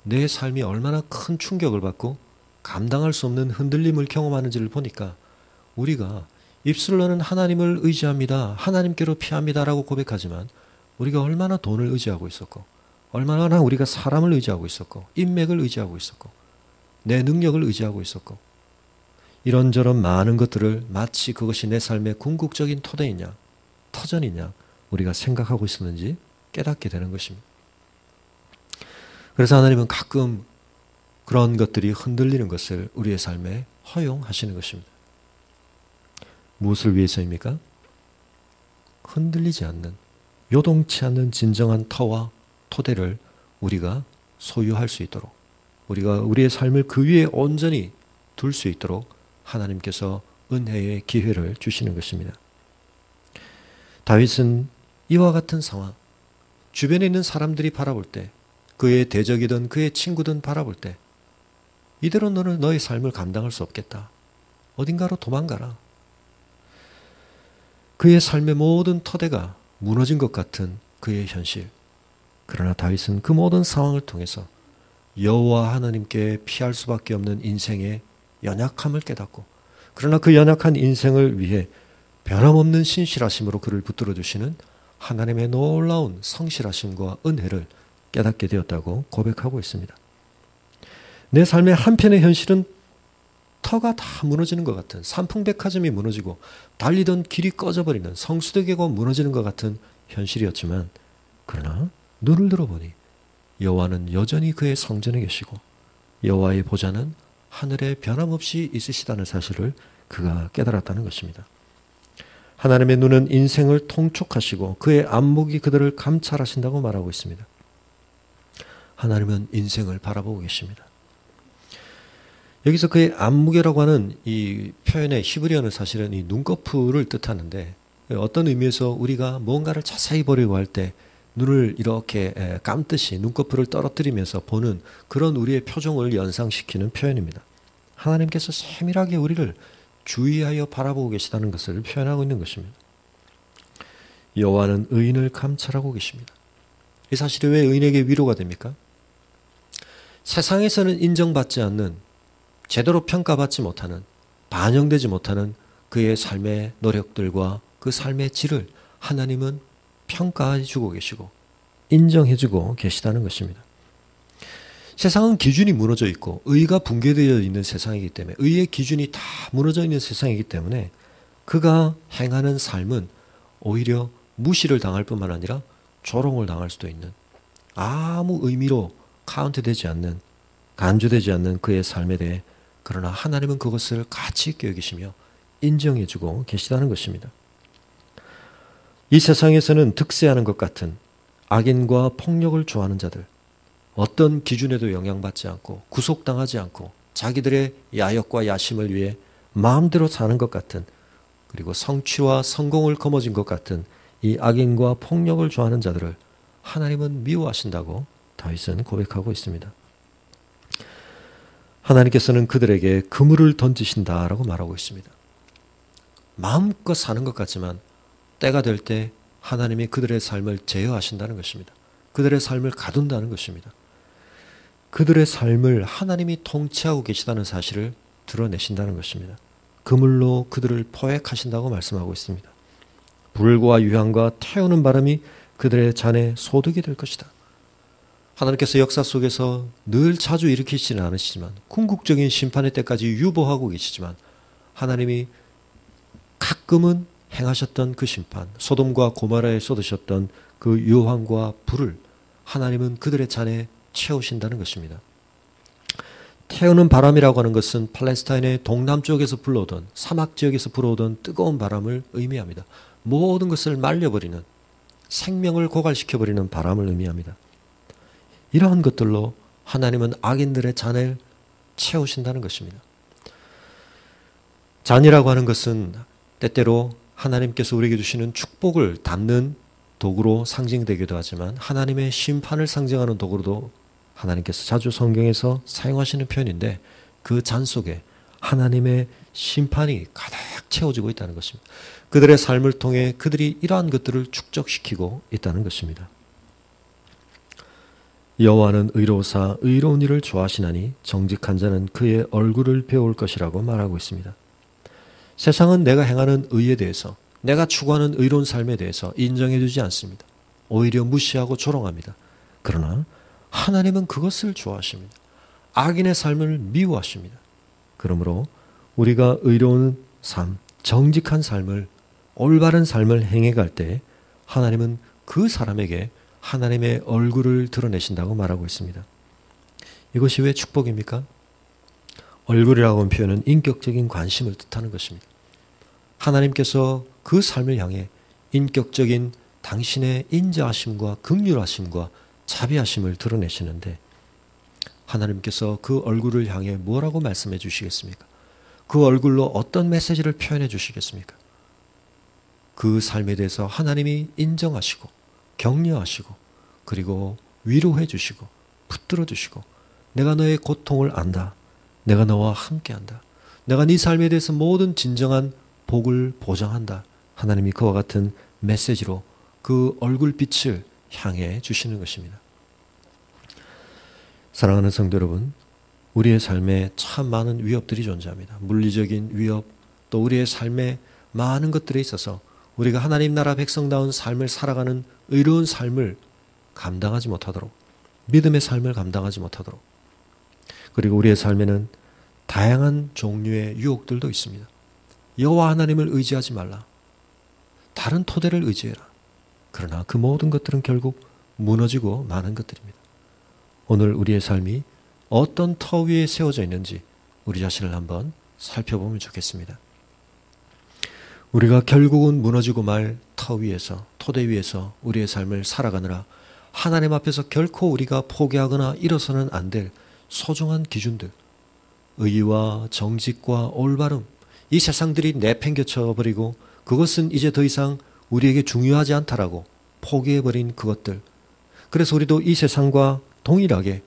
내 삶이 얼마나 큰 충격을 받고 감당할 수 없는 흔들림을 경험하는지를 보니까 우리가 입술로는 하나님을 의지합니다, 하나님께로 피합니다 라고 고백하지만 우리가 얼마나 돈을 의지하고 있었고, 얼마나 우리가 사람을 의지하고 있었고, 인맥을 의지하고 있었고, 내 능력을 의지하고 있었고, 이런저런 많은 것들을 마치 그것이 내 삶의 궁극적인 토대이냐, 터전이냐 우리가 생각하고 있었는지 깨닫게 되는 것입니다. 그래서 하나님은 가끔 그런 것들이 흔들리는 것을 우리의 삶에 허용하시는 것입니다. 무엇을 위해서입니까? 흔들리지 않는, 요동치 않는 진정한 터와 토대를 우리가 소유할 수 있도록, 우리가 우리의 삶을 그 위에 온전히 둘 수 있도록 하나님께서 은혜의 기회를 주시는 것입니다. 다윗은 이와 같은 상황, 주변에 있는 사람들이 바라볼 때, 그의 대적이든 그의 친구든 바라볼 때, 이대로 너는 너의 삶을 감당할 수 없겠다, 어딘가로 도망가라, 그의 삶의 모든 토대가 무너진 것 같은 그의 현실. 그러나 다윗은 그 모든 상황을 통해서 여호와 하나님께 피할 수밖에 없는 인생의 연약함을 깨닫고, 그러나 그 연약한 인생을 위해 변함없는 신실하심으로 그를 붙들어 주시는 하나님의 놀라운 성실하심과 은혜를 깨닫게 되었다고 고백하고 있습니다. 내 삶의 한편의 현실은 터가 다 무너지는 것 같은, 산풍백화점이 무너지고 달리던 길이 꺼져버리는, 성수대교가 무너지는 것 같은 현실이었지만, 그러나 눈을 들어보니 여호와는 여전히 그의 성전에 계시고 여호와의 보좌는 하늘에 변함없이 있으시다는 사실을 그가 깨달았다는 것입니다. 하나님의 눈은 인생을 통촉하시고 그의 안목이 그들을 감찰하신다고 말하고 있습니다. 하나님은 인생을 바라보고 계십니다. 여기서 그의 안목이라고 하는 이 표현의 히브리어는 사실은 이 눈꺼풀을 뜻하는데, 어떤 의미에서 우리가 뭔가를 자세히 보려고 할 때 눈을 이렇게 감듯이 눈꺼풀을 떨어뜨리면서 보는 그런 우리의 표정을 연상시키는 표현입니다. 하나님께서 세밀하게 우리를 주의하여 바라보고 계시다는 것을 표현하고 있는 것입니다. 여호와는 의인을 감찰하고 계십니다. 이 사실이 왜 의인에게 위로가 됩니까? 세상에서는 인정받지 않는, 제대로 평가받지 못하는, 반영되지 못하는 그의 삶의 노력들과 그 삶의 질을 하나님은 평가해 주고 계시고 인정해 주고 계시다는 것입니다. 세상은 기준이 무너져 있고 의가 붕괴되어 있는 세상이기 때문에, 의의 기준이 다 무너져 있는 세상이기 때문에 그가 행하는 삶은 오히려 무시를 당할 뿐만 아니라 조롱을 당할 수도 있는, 아무 의미로 카운트되지 않는, 간주되지 않는 그의 삶에 대해, 그러나 하나님은 그것을 가치 있게 여기시며 인정해 주고 계시다는 것입니다. 이 세상에서는 득세하는 것 같은 악인과 폭력을 좋아하는 자들, 어떤 기준에도 영향받지 않고 구속당하지 않고 자기들의 야욕과 야심을 위해 마음대로 사는 것 같은, 그리고 성취와 성공을 거머쥔 것 같은 이 악인과 폭력을 좋아하는 자들을 하나님은 미워하신다고 다윗은 고백하고 있습니다. 하나님께서는 그들에게 그물을 던지신다라고 말하고 있습니다. 마음껏 사는 것 같지만 때가 될 때 하나님이 그들의 삶을 제어하신다는 것입니다. 그들의 삶을 가둔다는 것입니다. 그들의 삶을 하나님이 통치하고 계시다는 사실을 드러내신다는 것입니다. 그물로 그들을 포획하신다고 말씀하고 있습니다. 불과 유황과 태우는 바람이 그들의 잔에 소득이 될 것이다. 하나님께서 역사 속에서 늘 자주 일으키시지는 않으시지만, 궁극적인 심판의 때까지 유보하고 계시지만, 하나님이 가끔은 행하셨던 그 심판, 소돔과 고모라에 쏟으셨던 그 유황과 불을 하나님은 그들의 잔에 채우신다는 것입니다. 태우는 바람이라고 하는 것은 팔레스타인의 동남쪽에서 불러오던, 사막 지역에서 불어오던 뜨거운 바람을 의미합니다. 모든 것을 말려버리는, 생명을 고갈시켜버리는 바람을 의미합니다. 이러한 것들로 하나님은 악인들의 잔을 채우신다는 것입니다. 잔이라고 하는 것은 때때로 하나님께서 우리에게 주시는 축복을 담는 도구로 상징되기도 하지만 하나님의 심판을 상징하는 도구로도 하나님께서 자주 성경에서 사용하시는 표현인데 그 잔 속에 하나님의 심판이 가득 채워지고 있다는 것입니다. 그들의 삶을 통해 그들이 이러한 것들을 축적시키고 있다는 것입니다. 여호와는 의로우사 의로운 일을 좋아하시나니 정직한 자는 그의 얼굴을 배울 것이라고 말하고 있습니다. 세상은 내가 행하는 의에 대해서, 내가 추구하는 의로운 삶에 대해서 인정해 주지 않습니다. 오히려 무시하고 조롱합니다. 그러나 하나님은 그것을 좋아하십니다. 악인의 삶을 미워하십니다. 그러므로 우리가 의로운 삶, 정직한 삶을, 올바른 삶을 행해갈 때 하나님은 그 사람에게 하나님의 얼굴을 드러내신다고 말하고 있습니다. 이것이 왜 축복입니까? 얼굴이라고 하는 표현은 인격적인 관심을 뜻하는 것입니다. 하나님께서 그 삶을 향해 인격적인 당신의 인자하심과 긍휼하심과 자비하심을 드러내시는데 하나님께서 그 얼굴을 향해 뭐라고 말씀해 주시겠습니까? 그 얼굴로 어떤 메시지를 표현해 주시겠습니까? 그 삶에 대해서 하나님이 인정하시고 격려하시고 그리고 위로해 주시고 붙들어 주시고 내가 너의 고통을 안다. 내가 너와 함께한다. 내가 네 삶에 대해서 모든 진정한 복을 보장한다. 하나님이 그와 같은 메시지로 그 얼굴빛을 향해 주시는 것입니다. 사랑하는 성도 여러분, 우리의 삶에 참 많은 위협들이 존재합니다. 물리적인 위협, 또 우리의 삶에 많은 것들에 있어서 우리가 하나님 나라 백성다운 삶을 살아가는 의로운 삶을 감당하지 못하도록, 믿음의 삶을 감당하지 못하도록, 그리고 우리의 삶에는 다양한 종류의 유혹들도 있습니다. 여호와 하나님을 의지하지 말라. 다른 토대를 의지해라. 그러나 그 모든 것들은 결국 무너지고 마는 것들입니다. 오늘 우리의 삶이 어떤 터 위에 세워져 있는지 우리 자신을 한번 살펴보면 좋겠습니다. 우리가 결국은 무너지고 말 터 위에서, 토대 위에서 우리의 삶을 살아가느라 하나님 앞에서 결코 우리가 포기하거나 잃어서는 안 될 소중한 기준들, 의와 정직과 올바름, 이 세상들이 내팽개쳐 버리고 그것은 이제 더 이상 우리에게 중요하지 않다라고 포기해버린 그것들. 그래서 우리도 이 세상과 동일하게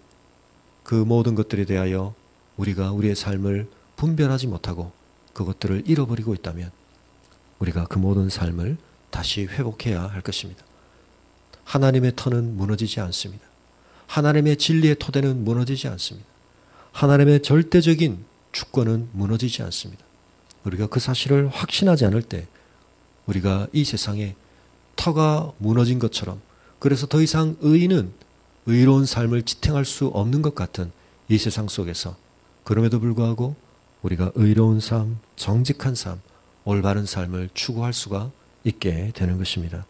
그 모든 것들에 대하여 우리가 우리의 삶을 분별하지 못하고 그것들을 잃어버리고 있다면 우리가 그 모든 삶을 다시 회복해야 할 것입니다. 하나님의 터는 무너지지 않습니다. 하나님의 진리의 토대는 무너지지 않습니다. 하나님의 절대적인 주권은 무너지지 않습니다. 우리가 그 사실을 확신하지 않을 때 우리가 이 세상에 터가 무너진 것처럼, 그래서 더 이상 의인은 의로운 삶을 지탱할 수 없는 것 같은 이 세상 속에서 그럼에도 불구하고 우리가 의로운 삶, 정직한 삶, 올바른 삶을 추구할 수가 있게 되는 것입니다.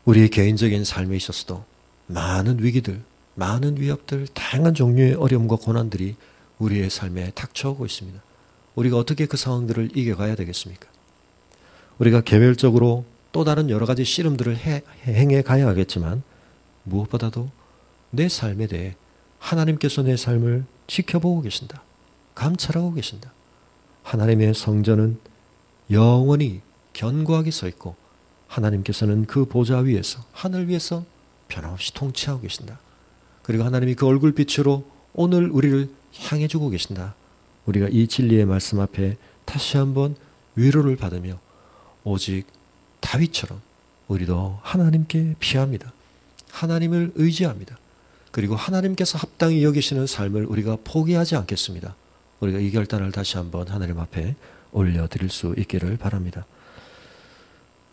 우리의 개인적인 삶에 있어서도 많은 위기들, 많은 위협들, 다양한 종류의 어려움과 고난들이 우리의 삶에 닥쳐오고 있습니다. 우리가 어떻게 그 상황들을 이겨가야 되겠습니까? 우리가 개별적으로 또 다른 여러 가지 씨름들을 행해 가야 하겠지만 무엇보다도 내 삶에 대해 하나님께서 내 삶을 지켜보고 계신다. 감찰하고 계신다. 하나님의 성전은 영원히 견고하게 서 있고 하나님께서는 그 보좌 위에서, 하늘 위에서 변함없이 통치하고 계신다. 그리고 하나님이 그 얼굴빛으로 오늘 우리를 향해 주고 계신다. 우리가 이 진리의 말씀 앞에 다시 한번 위로를 받으며 오직 다윗처럼 우리도 하나님께 피합니다. 하나님을 의지합니다. 그리고 하나님께서 합당히 여기시는 삶을 우리가 포기하지 않겠습니다. 우리가 이 결단을 다시 한번 하나님 앞에 올려드릴 수 있기를 바랍니다.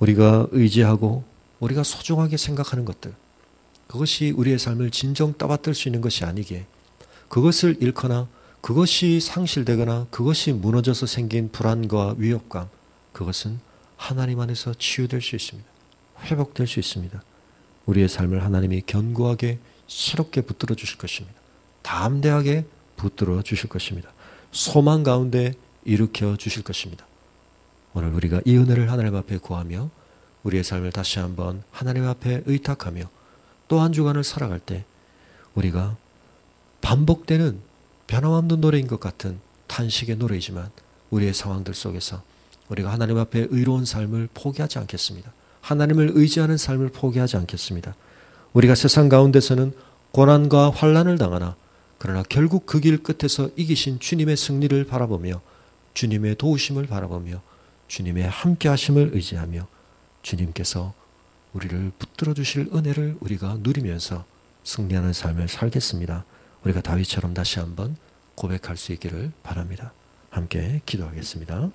우리가 의지하고 우리가 소중하게 생각하는 것들, 그것이 우리의 삶을 진정 떠받들 수 있는 것이 아니기에 그것을 잃거나 그것이 상실되거나 그것이 무너져서 생긴 불안과 위협감, 그것은 하나님 안에서 치유될 수 있습니다. 회복될 수 있습니다. 우리의 삶을 하나님이 견고하게 새롭게 붙들어 주실 것입니다. 담대하게 붙들어 주실 것입니다. 소망 가운데 일으켜 주실 것입니다. 오늘 우리가 이 은혜를 하나님 앞에 구하며 우리의 삶을 다시 한번 하나님 앞에 의탁하며 또 한 주간을 살아갈 때 우리가 반복되는 변함없는 노래인 것 같은 탄식의 노래이지만 우리의 상황들 속에서 우리가 하나님 앞에 의로운 삶을 포기하지 않겠습니다. 하나님을 의지하는 삶을 포기하지 않겠습니다. 우리가 세상 가운데서는 고난과 환난을 당하나 그러나 결국 그 길 끝에서 이기신 주님의 승리를 바라보며 주님의 도우심을 바라보며 주님의 함께하심을 의지하며 주님께서 우리를 붙들어 주실 은혜를 우리가 누리면서 승리하는 삶을 살겠습니다. 우리가 다윗처럼 다시 한번 고백할 수 있기를 바랍니다. 함께 기도하겠습니다.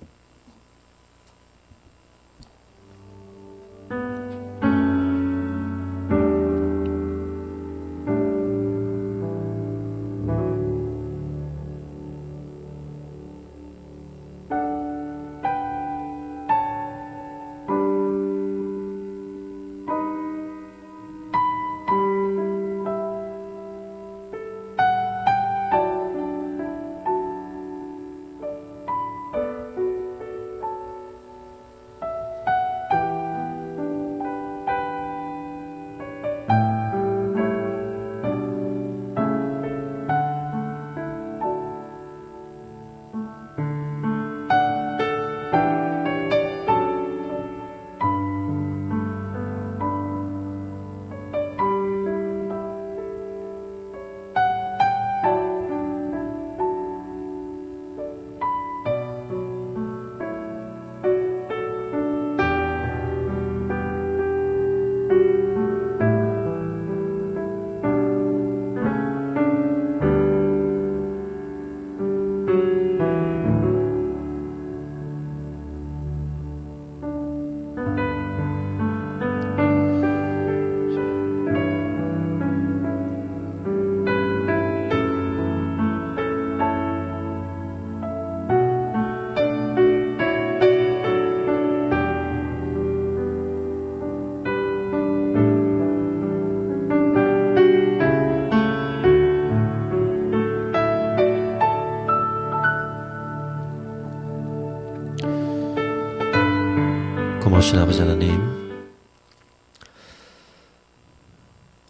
고마우신 아버지 하나님,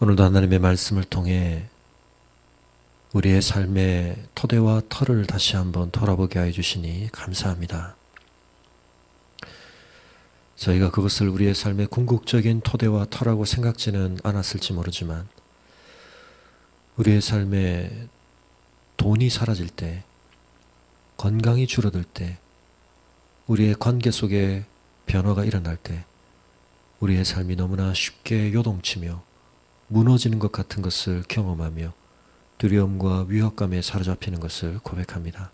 오늘도 하나님의 말씀을 통해 우리의 삶의 토대와 털을 다시 한번 돌아보게 하여 주시니 감사합니다. 저희가 그것을 우리의 삶의 궁극적인 토대와 털하고 생각지는 않았을지 모르지만 우리의 삶에 돈이 사라질 때, 건강이 줄어들 때, 우리의 관계 속에 변화가 일어날 때 우리의 삶이 너무나 쉽게 요동치며 무너지는 것 같은 것을 경험하며 두려움과 위협감에 사로잡히는 것을 고백합니다.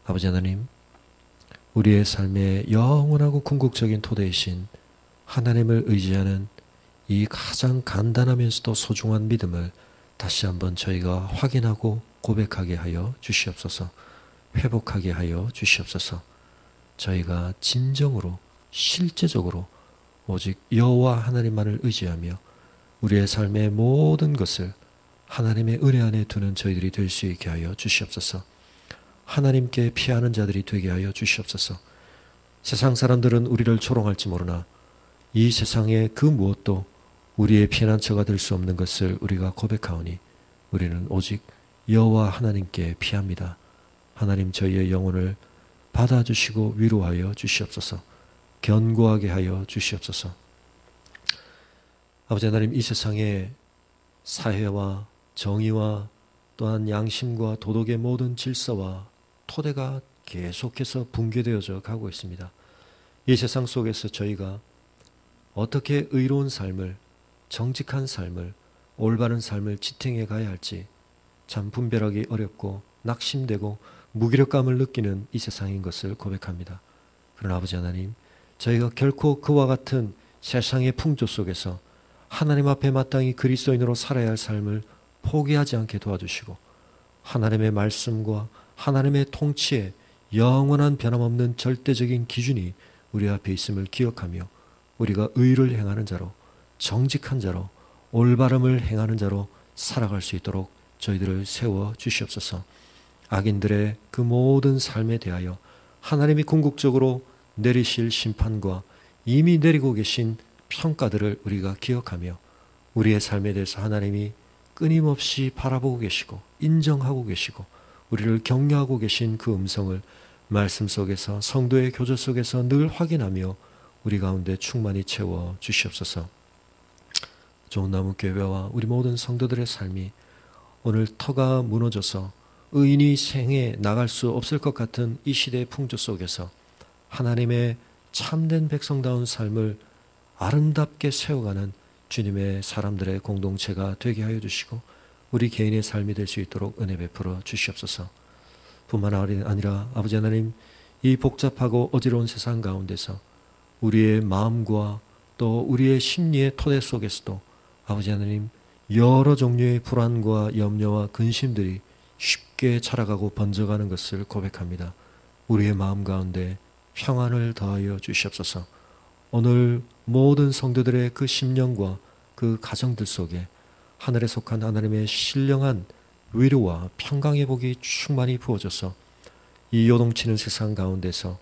아버지 하나님, 우리의 삶의 영원하고 궁극적인 토대이신 하나님을 의지하는 이 가장 간단하면서도 소중한 믿음을 다시 한번 저희가 확인하고 고백하게 하여 주시옵소서. 회복하게 하여 주시옵소서. 저희가 진정으로 실제적으로 오직 여호와 하나님만을 의지하며 우리의 삶의 모든 것을 하나님의 은혜 안에 두는 저희들이 될 수 있게 하여 주시옵소서. 하나님께 피하는 자들이 되게 하여 주시옵소서. 세상 사람들은 우리를 조롱할지 모르나 이 세상의 그 무엇도 우리의 피난처가 될 수 없는 것을 우리가 고백하오니 우리는 오직 여호와 하나님께 피합니다. 하나님, 저희의 영혼을 받아주시고 위로하여 주시옵소서. 견고하게 하여 주시옵소서. 아버지 하나님, 이 세상에 사회와 정의와 또한 양심과 도덕의 모든 질서와 토대가 계속해서 붕괴되어져 가고 있습니다. 이 세상 속에서 저희가 어떻게 의로운 삶을, 정직한 삶을, 올바른 삶을 지탱해 가야 할지 참 분별하기 어렵고 낙심되고 무기력감을 느끼는 이 세상인 것을 고백합니다. 그러나 아버지 하나님, 저희가 결코 그와 같은 세상의 풍조 속에서 하나님 앞에 마땅히 그리스도인으로 살아야 할 삶을 포기하지 않게 도와주시고 하나님의 말씀과 하나님의 통치에 영원한 변함없는 절대적인 기준이 우리 앞에 있음을 기억하며 우리가 의를 행하는 자로, 정직한 자로, 올바름을 행하는 자로 살아갈 수 있도록 저희들을 세워 주시옵소서. 악인들의 그 모든 삶에 대하여 하나님이 궁극적으로 내리실 심판과 이미 내리고 계신 평가들을 우리가 기억하며 우리의 삶에 대해서 하나님이 끊임없이 바라보고 계시고 인정하고 계시고 우리를 격려하고 계신 그 음성을 말씀 속에서 성도의 교제 속에서 늘 확인하며 우리 가운데 충만히 채워 주시옵소서. 좋은 나무 교회와 우리 모든 성도들의 삶이 오늘 터가 무너져서 의인이 생에 나갈 수 없을 것 같은 이 시대의 풍조 속에서 하나님의 참된 백성다운 삶을 아름답게 세워가는 주님의 사람들의 공동체가 되게 하여 주시고 우리 개인의 삶이 될 수 있도록 은혜 베풀어 주시옵소서. 뿐만 아니라 아버지 하나님, 이 복잡하고 어지러운 세상 가운데서 우리의 마음과 또 우리의 심리의 토대 속에서도 아버지 하나님, 여러 종류의 불안과 염려와 근심들이 쉽게 자라가고 번져가는 것을 고백합니다. 우리의 마음 가운데 평안을 더하여 주시옵소서. 오늘 모든 성도들의 그 심령과 그 가정들 속에 하늘에 속한 하나님의 신령한 위로와 평강의 복이 충만히 부어져서 이 요동치는 세상 가운데서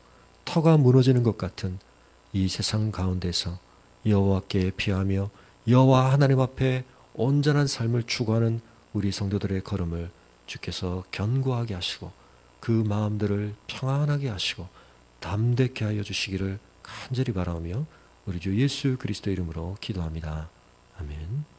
터가 무너지는 것 같은 이 세상 가운데서 여호와께 피하며 여호와 하나님 앞에 온전한 삶을 추구하는 우리 성도들의 걸음을 주께서 견고하게 하시고 그 마음들을 평안하게 하시고 담대케 하여 주시기를 간절히 바라오며 우리 주 예수 그리스도 이름으로 기도합니다. 아멘.